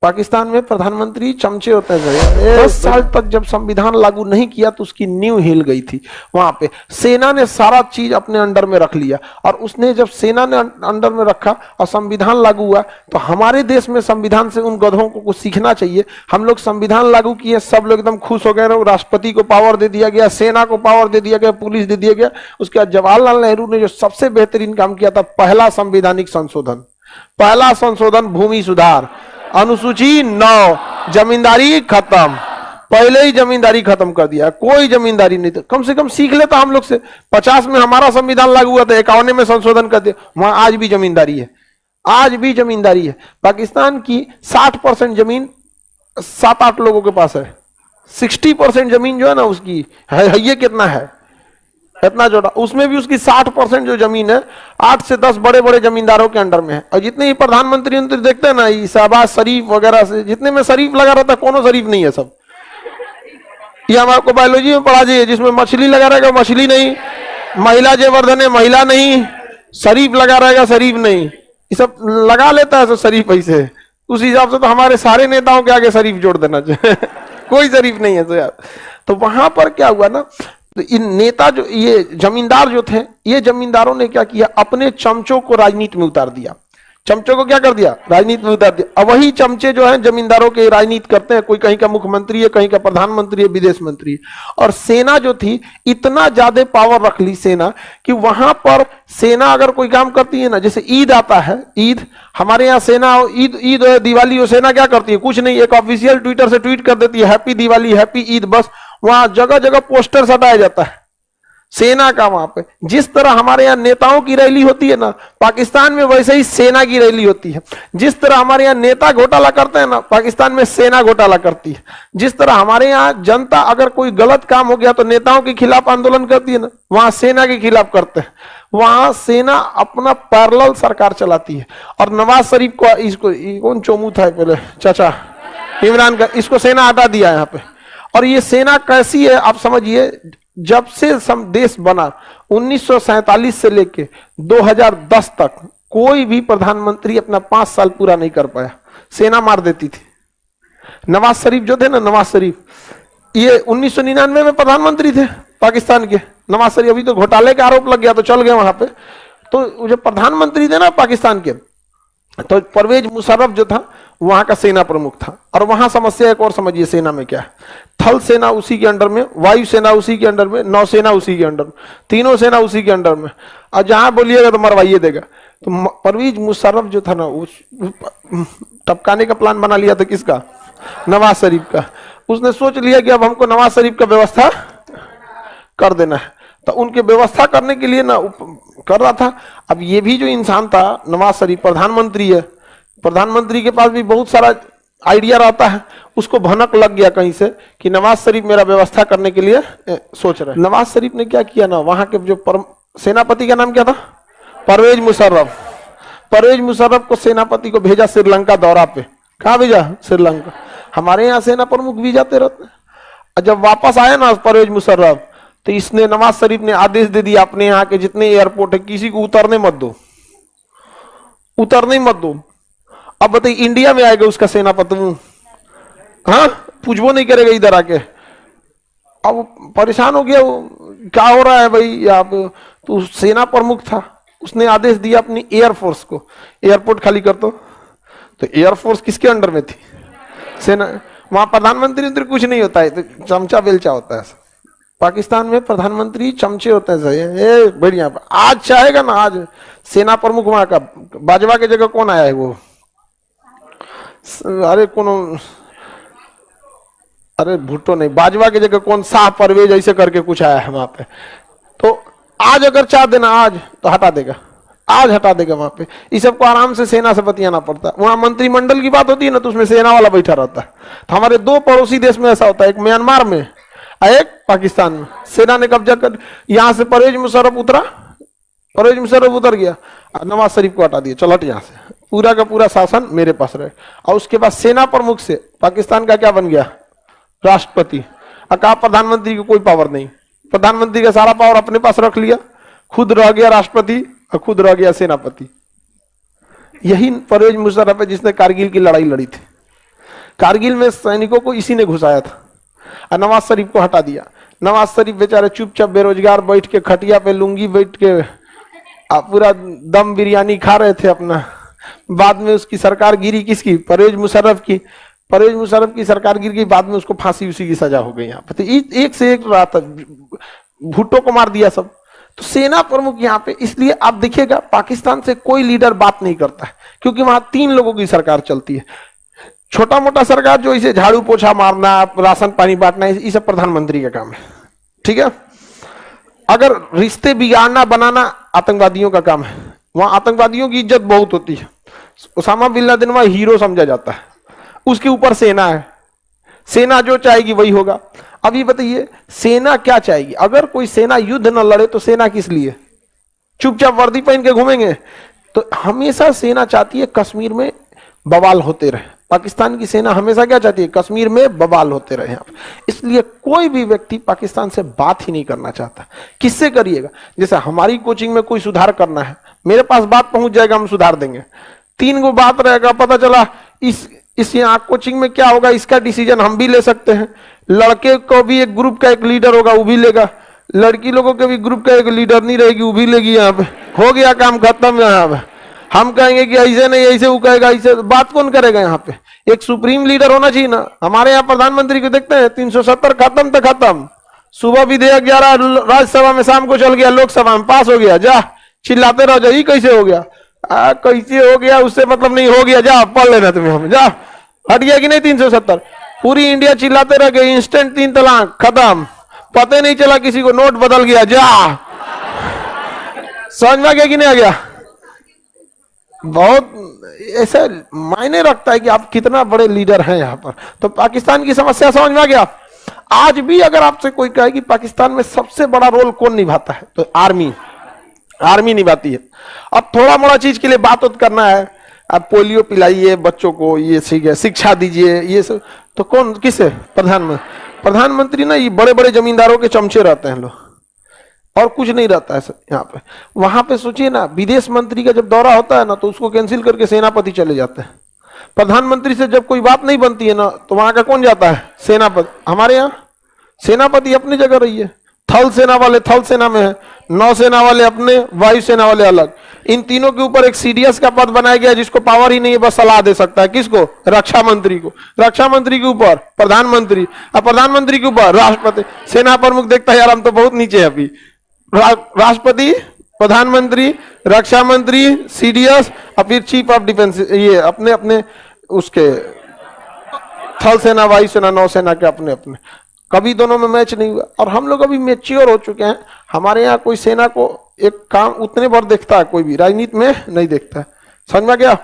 पाकिस्तान में प्रधानमंत्री चमचे होते हैं। 10 साल तक जब संविधान लागू नहीं किया तो उसकी नींव हिल गई थी। वहां पे सेना ने सारा चीज अपने अंडर में रख लिया, और उसने जब सेना ने अंडर में रखा और संविधान लागू हुआ, तो हमारे देश में संविधान से उन गधों को कुछ सीखना चाहिए। हम लोग संविधान लागू किए, सब लोग एकदम खुश हो गए, राष्ट्रपति को पावर दे दिया गया, सेना को पावर दे दिया गया, पुलिस दे दिया गया। उसके बाद जवाहरलाल नेहरू ने जो सबसे बेहतरीन काम किया था, पहला संवैधानिक संशोधन, पहला संशोधन भूमि सुधार, अनुसूची 9, जमींदारी खत्म, पहले ही जमींदारी खत्म कर दिया, कोई जमींदारी नहीं था। कम से कम सीख लेता हम लोग से। 50 में हमारा संविधान लागू हुआ था, 51 में संशोधन कर दिया, वहां आज भी जमींदारी है, आज भी जमींदारी है। पाकिस्तान की 60% जमीन 7-8 लोगों के पास है, 60% जमीन जो है ना उसकी है, ये कितना है, इतना जोड़ा, उसमें भी उसकी 60% जो जमीन है 8 से 10 बड़े बड़े जमींदारों के अंडर में है। और जितने ही प्रधानमंत्री देखते हैं ना, शहबाज शरीफ वगैरह से, जितने में शरीफ लगा रहता है, कोनो शरीफ नहीं है सब। ये हम आपको बायोलॉजी में पढ़ा दिए, जिसमें मछली लगा रहेगा मछली नहीं, महिला जयवर्धन है महिला नहीं, शरीफ लगा रहेगा शरीफ नहीं, ये सब लगा लेता है तो शरीफ ऐसे। उस हिसाब से तो हमारे सारे नेताओं के आगे शरीफ जोड़ देना चाहिए कोई शरीफ नहीं है तो यार। तो वहां पर क्या हुआ ना, तो इन नेता जो ये जमींदार जो थे, ये जमींदारों ने क्या किया, अपने चमचों को राजनीति में उतार दिया। चमचों को क्या कर दिया, राजनीति में उतार दिया। अब वही चमचे जो हैं जमींदारों के राजनीति करते हैं, कोई कहीं का मुख्यमंत्री है, कहीं का प्रधानमंत्री है, विदेश मंत्री है। और सेना जो थी, इतना ज्यादा पावर रख ली सेना कि वहां पर सेना अगर कोई काम करती है ना, जैसे ईद आता है, ईद हमारे यहाँ सेना, ईद दिवाली हो, सेना क्या करती है, कुछ नहीं, एक ऑफिशियल ट्विटर से ट्वीट कर देती है हैप्पी दिवाली हैप्पी ईद, बस। वहां जगह जगह पोस्टर सटाया जाता है सेना का। वहां पे जिस तरह हमारे यहाँ नेताओं की रैली होती है ना, पाकिस्तान में वैसे ही सेना की रैली होती है। जिस तरह हमारे यहाँ नेता घोटाला करते हैं ना, पाकिस्तान में सेना घोटाला करती है। जिस तरह हमारे यहाँ जनता अगर कोई गलत काम हो गया तो नेताओं के खिलाफ आंदोलन करती है ना, वहां सेना के खिलाफ करते हैं। वहां सेना अपना पैरेलल सरकार चलाती है। और नवाज शरीफ को, इसको कौन चोमू था पहले, चाचा इमरान का, इसको सेना हटा दिया यहाँ पे। और ये सेना कैसी है आप समझिए, जब से देश बना 1947 से लेके 2010 तक कोई भी प्रधानमंत्री अपना 5 साल पूरा नहीं कर पाया, सेना मार देती थी। नवाज शरीफ जो थे ना, नवाज शरीफ ये 1999 में प्रधानमंत्री थे पाकिस्तान के। नवाज शरीफ अभी तो घोटाले का आरोप लग गया तो चल गए वहां पे। तो जो प्रधानमंत्री थे ना पाकिस्तान के, तो परवेज मुशर्रफ जो था वहां का सेना प्रमुख था। और वहां समस्या एक और समझिए सेना में क्या है, थल सेना उसी के अंडर में, वायु सेना उसी के अंडर में, नौसेना उसी के अंडर में, तीनों सेना उसी के अंडर में। और जहां बोलिएगा तो मरवाइए देगा। तो परवेज मुशर्रफ जो था ना, उस टपकाने का प्लान बना लिया था किसका, नवाज शरीफ का। उसने सोच लिया कि अब हमको नवाज शरीफ का व्यवस्था कर देना है। तो उनके व्यवस्था करने के लिए ना कर रहा था। अब ये भी जो इंसान था नवाज शरीफ, प्रधानमंत्री है, प्रधानमंत्री के पास भी बहुत सारा आइडिया रहता है। उसको भनक लग गया कहीं से कि नवाज शरीफ मेरा व्यवस्था करने के लिए सोच रहे हैं। नवाज शरीफ ने क्या किया ना, वहां के जो सेनापति का नाम क्या था, परवेज मुशर्रफ। परवेज मुशर्रफ को सेनापति को भेजा श्रीलंका दौरा पे। कहाँ भेजा, श्रीलंका। हमारे यहाँ सेना प्रमुख भी जाते रहते हैं। जब वापस आया ना परवेज मुशर्रफ, तो इसने नवाज शरीफ ने आदेश दे दिया अपने यहाँ के जितने एयरपोर्ट है किसी को उतरने मत दो, उतरने मत दो। अब बताइए इंडिया में आएगा उसका सेनापति, हाँ पूछबो नहीं करेगा इधर आके। अब परेशान हो गया वो, क्या हो रहा है भाई आप। तो सेना प्रमुख था, उसने आदेश दिया अपनी एयरफोर्स को एयरपोर्ट खाली कर दो। तो एयरफोर्स किसके अंडर में थी, सेना। वहां प्रधानमंत्री कुछ नहीं होता है, तो चमचा बेलचा होता है। पाकिस्तान में प्रधानमंत्री चमचे होते हैं। सही बढ़िया। आज चाहेगा ना, आज सेना प्रमुख वहां का बाजवा की जगह कौन आया है वो, अरे कौन, अरे भुट्टो नहीं, बाजवा की जगह कौन, शाह परवेज ऐसे करके कुछ आया है वहां पे। तो आज अगर चाह देना आज तो हटा देगा, आज हटा देगा वहां पे। इस सबको आराम से सेना से बतियाना पड़ता है। वहां मंत्रिमंडल की बात होती है ना, तो उसमें सेना वाला बैठा रहता है। तो हमारे 2 पड़ोसी देश में ऐसा होता है, एक म्यांमार में, एक पाकिस्तान में। सेना ने कब्जा कर, यहां से परवेज मुशर्रफ उतरा, परवेज मुशर्रफ उतर गया, नवाज शरीफ को हटा दिया, चल हट यहां से, पूरा का पूरा शासन मेरे पास रहे। और उसके बाद सेना प्रमुख से पाकिस्तान का क्या बन गया, राष्ट्रपति। और कहा प्रधानमंत्री को कोई पावर नहीं, प्रधानमंत्री का सारा पावर अपने पास रख लिया, खुद रह गया राष्ट्रपति और खुद रह गया सेनापति। यही परवेज मुशर्रफ है जिसने कारगिल की लड़ाई लड़ी थी। कारगिल में सैनिकों को इसी ने घुसाया था और नवाज शरीफ को हटा दिया। नवाज शरीफ बेचारे चुपचाप बेरोजगार बैठ के खटिया पे लुंगी बैठ के पूरा दम बिरयानी खा रहे थे अपना। बाद में उसकी सरकार गिरी, किसकी? परवेज मुशर्रफ की। परवेज मुशर्रफ की सरकार गिर गई, बाद में उसको फांसी उसी की सजा हो गई। यहाँ पे तो एक से एक रहा था, भुट्टो को मार दिया सब। तो सेना प्रमुख यहाँ पे, इसलिए आप देखिएगा पाकिस्तान से कोई लीडर बात नहीं करता है, क्योंकि वहां 3 लोगों की सरकार चलती है। छोटा मोटा सरकार जो इसे झाड़ू पोछा मारना, राशन पानी बांटना, ये सब प्रधानमंत्री का काम है, ठीक है। अगर रिश्ते बिगाड़ना बनाना आतंकवादियों का काम है। वहां आतंकवादियों की इज्जत बहुत होती है। उसामा बिन लादेन वहां हीरो समझा जाता है, उसके ऊपर सेना है, सेना जो चाहेगी वही होगा। अब ये बताइए सेना क्या चाहेगी? अगर कोई सेना युद्ध न लड़े तो सेना किस लिए? चुपचाप वर्दी पहन के घूमेंगे? तो हमेशा सेना चाहती है कश्मीर में बवाल होते रहे। पाकिस्तान की सेना हमेशा क्या चाहती है? कश्मीर में बवाल होते रहे। इसलिए कोई भी व्यक्ति पाकिस्तान से बात ही नहीं करना चाहता। किससे करिएगा? जैसे हमारी कोचिंग में कोई सुधार करना है, मेरे पास बात पहुंच जाएगा, हम सुधार देंगे। 3 गो बात रहेगा, पता चला इस यहाँ कोचिंग में क्या होगा, इसका डिसीजन हम भी ले सकते हैं। लड़के को भी एक ग्रुप का एक लीडर होगा, वो भी लेगा। लड़की लोगों के भी ग्रुप का एक लीडर नहीं रहेगी, वो भी लेगी। यहाँ पे हो गया काम खत्म। यहाँ पे हम कहेंगे कि ऐसे नहीं, ऐसे वो कहेगा ऐसे, बात कौन करेगा? यहाँ पे एक सुप्रीम लीडर होना चाहिए ना। हमारे यहाँ प्रधानमंत्री को देखते हैं 370 खत्म तो खत्म। सुबह विधेयक 11 राज्यसभा में, शाम को चल गया लोकसभा में, पास हो गया। जा चिल्लाते रहो, जा ये कैसे हो गया, कैसे हो गया, उससे मतलब नहीं, हो गया, जा पढ़ लेना तुम्हें, हमें जा। हट गया कि नहीं 370? पूरी इंडिया चिल्लाते रह गए, इंस्टेंट 3 तलाक खत्म, पता नहीं चला किसी को, नोट बदल गया। जा समझ में आ गया कि नहीं आ गया? बहुत ऐसा मायने रखता है कि आप कितना बड़े लीडर हैं यहाँ पर। तो पाकिस्तान की समस्या समझ में आ गया। आज भी अगर आपसे कोई कहे कि पाकिस्तान में सबसे बड़ा रोल कौन निभाता है, तो आर्मी निभाती है। अब थोड़ा मोड़ा चीज के लिए बात करना है, आप पोलियो पिलाइए बच्चों को, ये शिक्षा दीजिए, ये सब, तो कौन किसे? प्रधानमंत्री ना, ये बड़े बड़े जमींदारों के चमचे रहते हैं लोग, और कुछ नहीं रहता है यहाँ पे। वहां पे सोचिए ना, विदेश मंत्री का जब दौरा होता है ना, तो उसको कैंसिल करके सेनापति चले जाते हैं। प्रधानमंत्री से जब कोई बात नहीं बनती है ना, तो वहां का कौन जाता है? सेनापति। हमारे यहाँ सेनापति अपनी जगह रही है, थल सेना वाले थल सेना में है, नौसेना वाले अपने, वायुसेना वाले अलग। इन तीनों के ऊपर एक सीडीएस का पद बनाया गया, जिसको पावर ही नहीं है, बस सलाह दे सकता है। किसको? रक्षा मंत्री को। रक्षा मंत्री के ऊपर प्रधानमंत्री, और प्रधानमंत्री के ऊपर राष्ट्रपति। सेना प्रमुख देखता है यार हम तो बहुत नीचे है अभी। राष्ट्रपति, प्रधानमंत्री, रक्षा मंत्री, सीडीएस, और फिर चीफ ऑफ डिफेंस, ये अपने अपने उसके थल सेना, वायुसेना, नौसेना के अपने अपने। कभी दोनों में मैच नहीं हुआ, और हम लोग अभी मैच्योर हो चुके हैं। हमारे यहाँ कोई सेना को एक काम उतने बार देखता है, कोई भी राजनीति में नहीं देखता है। समझ में आ गया?